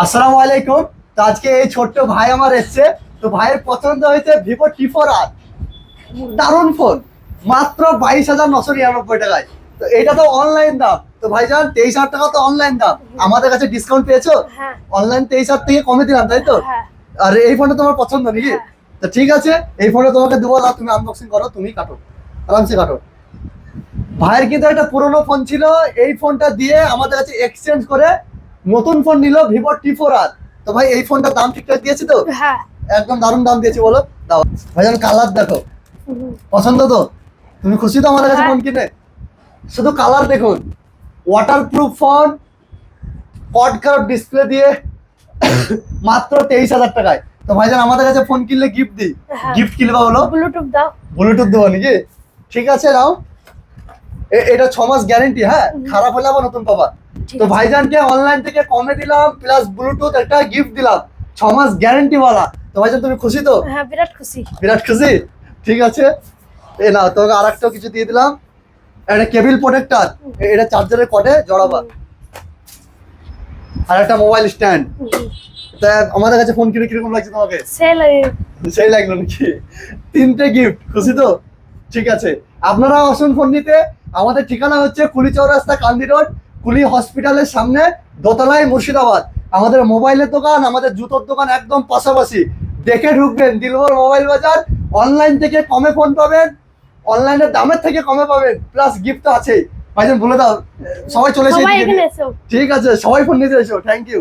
আসসালামু আলাইকুম। তো আজকে এই ছোট্ট ভাই আমার এসছে, তো ভাইয়ের পছন্দ হয়েছে ভিভো T4R। দারুণ ফোন, মাত্র 22,999 টাকায়। তো এটা তো অনলাইন দাম, তো ভাইজান 23,000 টাকা তো অনলাইন দাম। আমাদের কাছে ডিসকাউন্ট পেয়েছো? হ্যাঁ। অনলাইন 23,000 থেকে কমে দিলাম, তাই তো? হ্যাঁ। আর এই ফোনটা তোমার পছন্দ নাকি? হ্যাঁ। তো ঠিক আছে, এই ফোনটা তোমাকে দেবো না, তুমি আনবক্সিং করো, তুমি কাটো, আরামসে কাটো। ভাইয়ের কিন্তু একটা পুরোনো ফোন ছিল, এই ফোনটা দিয়ে আমাদের কাছে এক্সচেঞ্জ করে নতুন ফোন নিল ভিভো T4R। তো ভাই এই ফোনটার দাম ঠিকঠাক দিয়েছি তো? হ্যাঁ। একদম দারুণ দাম দিয়েছি, বলো দাও। ভাইজান কালার দেখো, পছন্দ তো? তুমি খুশি তো আমাদের কাছে হ্যাঁ। ফোন কিনে? শুধু কালার দেখুন, waterproof phone, quad curve display দিয়ে মাত্র 23,000 টাকায়। তো ভাইজান আমাদের কাছে ফোন কিনলে গিফট দিই, হ্যাঁ। গিফট কিনবা বলো? ব্লুটুথ দাও। ব্লুটুথ দেবো নাকি? ঠিক আছে নাও, এটা 6 মাস গ্যারেন্টি। হ্যাঁ, খারাপ হলে আবার নতুন পাবা। ঠিক তো আছে। ভাইজানকে অনলাইন থেকে কমে দিলাম, প্লাস ব্লুটুথ একটা গিফট দিলাম, 6 মাস গ্যারেন্টি वाला। তো ভাইজান তুমি খুশি তো? হ্যাঁ, বিরাট খুশি। বিরাট খুশি। ঠিক আছে, এ না তোমাকে আরেকটাও কিছু দিয়ে দিলাম, একটা কেবল প্রোটেক্টর, এটা চার্জারের কর্ডে জড়াবা, আর একটা মোবাইল স্ট্যান্ড। তা আমাদের কাছে ফোন কিনে কিরকম লাগছে তোমাকে? সেল। সেই লাগলো নাকি? 3টে গিফট, খুশি তো? ঠিক আছে, আপনারা আসুন ফোন নিতে। আমাদের ঠিকানা হচ্ছে কুলি চৌরাস্তা, কান্দি রোড, কুলি হসপিটালের সামনে, দোতলায়, মুর্শিদাবাদ। আমাদের মোবাইলের দোকান, আমাদের জুতোর দোকান একদম পাশাপাশি। দেখে ঢুকবেন, দিলবর মোবাইল বাজার। অনলাইন থেকে কমে ফোন পাবেন, অনলাইনের দামের থেকে কমে পাবেন, প্লাস গিফট তো আছেই। ভাইজান বলে দাও, সবাই চলে এসে সবাই এদিকে এখানে নিয়ে। এসো। ঠিক আছে, সবাই ফোন নিতে এসো। Thank you.